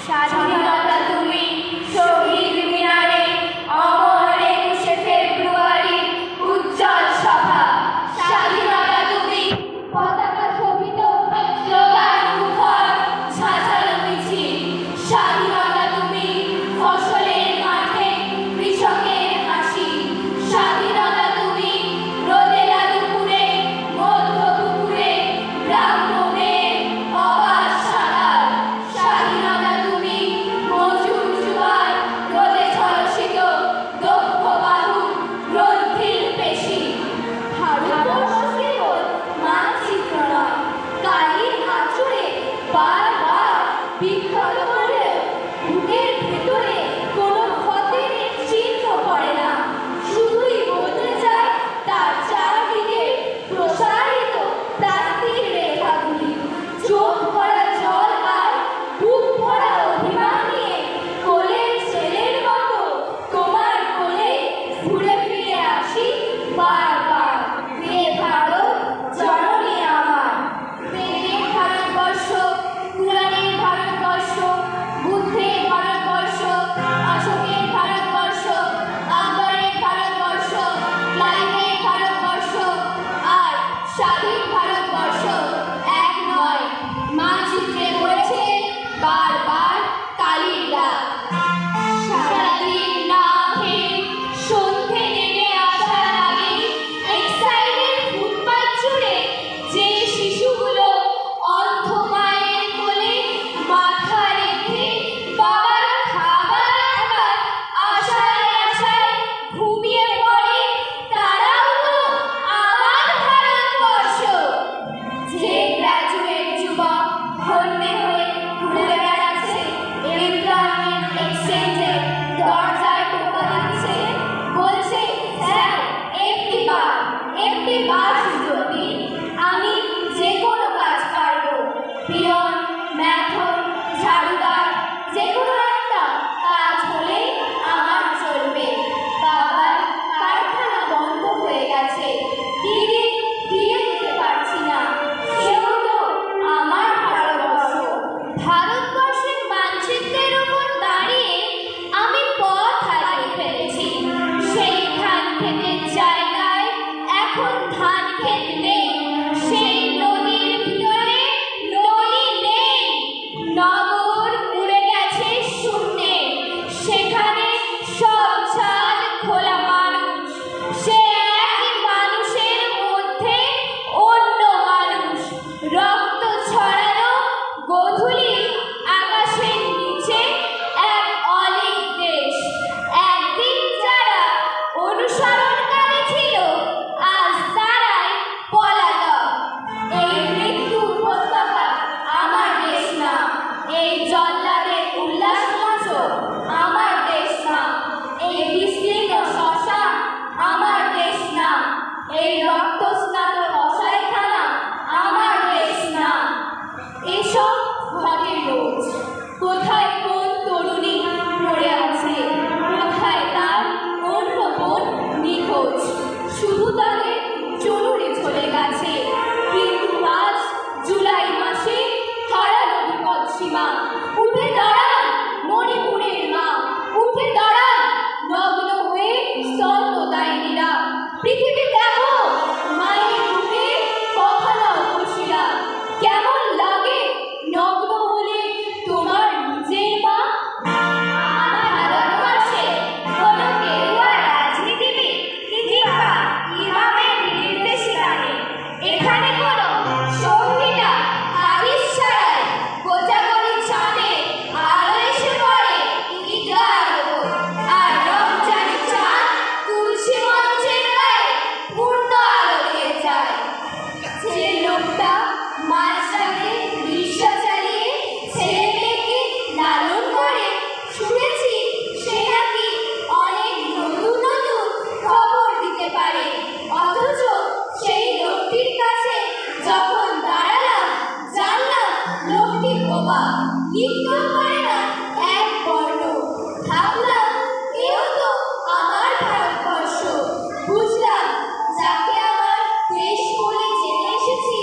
স্বাধীনতা তুমি শহীদ মিনারে অমর 21শে ফেব্রুয়ারি উজ্জ্বল সভা। স্বাধীনতা তুমি পতাকা শোভিত স্লোগান মুখর ঝাঁঝালো মিছিল। স্বাধীনতা তুমি ফসলের মাঠে কৃষকের হাসি। স্বাধীনতা তুমি রোদেলা দুপুরে মধ্য পুকুরে ব্রাহ্মণের অবাধ সাঁতার। স্বাধীনতা তুমি মজুর যুবার রোদে ঝলসিত দক্ষ বাহু গ্রন্থির পেশি। ভারতবর্ষ কেবল মানচিত্র নয়, কালির আঁচড়ে বারবার বিক্ষত করলেও বুকের ভেতরে কোনো ক্ষতের চিহ্ন পড়ে না। শুধুই বদলে যায় তার চারদিকে প্রসারিত তাত্ত্বিক রেখাগুলি। চোখ ভরা জল আর বুক ভরা অভিমান নিয়ে কোলের ছেলের মতো তোমার কোলে ঘুরে ফিরে আসি বারবার। হে ভারত জননী আমার। প্রেমের ভারতবর্ষ, পুরাণের ভারতবর্ষ, বুদ্ধের ভারতবর্ষ, অশোকের ভারতবর্ষ, আকবরের ভারতবর্ষ, ক্লাইভের ভারতবর্ষ আর স্বাধীন ভারতবর্ষ এক নয়। মানচিত্রে পড়েছে বারবার কালির দাগ। সারাদিন না খেয়ে সন্ধে নেমে আসার আগে এক্সাইডের ফুটপাত জুড়ে যে শিশুগুলো অন্ধ মায়ের কোলে মাথা রেখে বাবার খাবার আনবার আশায় আশায় ঘুমিয়ে পড়ে, তারাও তো আমার ভারতবর্ষ। যে গ্র্যাজুয়েট যুবক হন্যে হয়ে ঘুরে বেড়াচ্ছে, এমপ্লয়মেন্ট এক্সচেঞ্জে দরজায় টোকা দিচ্ছে, বলছে স্যার একটি বার সুযোগ দিন, আমি যে কোনো কাজ পারবো। পিয়ন, ম্যাথন, ঝাড়ুদার যে কোনো একটা কাজ হলেই আমার চলবে। বাবার কারখানা বন্ধ হয়ে গেছে, দিদি বিয়ে দিতে পারছি না, সেও তো আমার ভারতবর্ষ। ভারতবর্ষের মানচিত্রের উপর দাঁড়িয়ে আমি পথ হারিয়ে ফেলেছি। সেই ধান ক্ষেতের জায়গায় এখন ধান ক্ষেত নেই, সেই নদীর ভিতরে নদী নেই। নগর উড়ে গেছে শূন্যে, সেখানে সব ছাদ খোলা মানুষ, সে একই মানুষের মধ্যে অন্য মানুষ। রক্ত ছড়ানো গোধূলি আকাশের নিচে এক অলিক দেশ। একদিন যারা অনুসরণকারী ছিল, আজ তারাই পলাতক। এই মৃত্যু উপত্যকা আমার দেশ না, এই জল্লাদের উল্লাস মঞ্চ আমার দেশ না, এই বিস্তীর্ণ শ্মশান আমার দেশ না, এই রক্তস্নাত কসাইখানা আমার দেশ না। এসব ঘটে রোজ। কোথায় কোন তরুণী পড়ে আছে, কোথায় তার অন্য বোন নিখোঁজ। শুধু তাদের জরুরি চলে গেছে, কিন্তু আজ জুলাই মাসে হারানো বিপদ সীমা। উঠে দাঁড়ান মণিপুরের মা, উঠে দাঁড়ান নগ্ন হয়ে স্তন্যদায়িনীরা। পৃথিবী দেখো, মায়ের বুকে কথা নাও খুশিরা। কেমন লাগে নগ্ন হলে তোমার নিজের মা? আমার ভারতবর্ষে কোনো গেরুয়া রাজনীতিবিদ কিংবা ইমামের নির্দেশিকা নেই। এখানে কোনো শহীদা হাদিস ছাড়াই গোজাগরি চাঁদে আলো এসে পড়ে ঈদগাহের ওপর, আর রমজানি চাঁদ তুলসী মঞ্চের গায়ে পূর্ণ আলো দিয়ে যায়। যে লোকটা মাঝরাতে রিক্সা চালিয়ে ছেলে মেয়েকে লালন করে, শুনেছি সে নাকি অনেক নতুন নতুন খবর দিতে পারে। অথচ সেই লোকটির কাছে যখন দাঁড়ালাম, জানলাম লোকটি বোবা, লিখতেও পারে না এক বর্ণ। ভাবলাম এও তো আমার ভারতবর্ষ। বুঝলাম যাকে আমার দেশ বলে জেনে এসেছি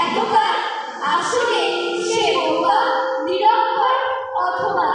এতকাল, আসলে সে বোবা, নিরক্ষর অথবা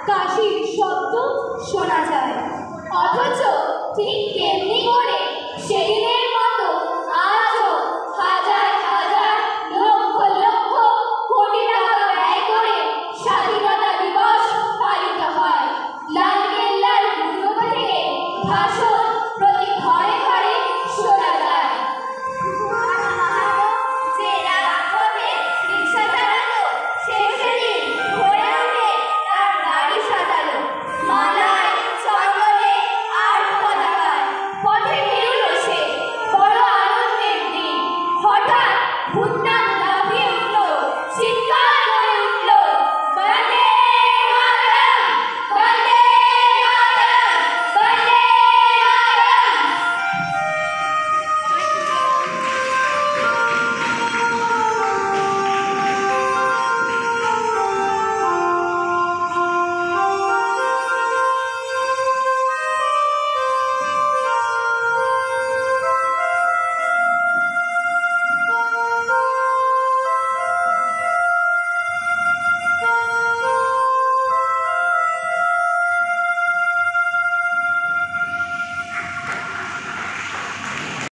কাশির শব্দ শোনা যায়। অথচ ঠিক তেমনি করে সেদিন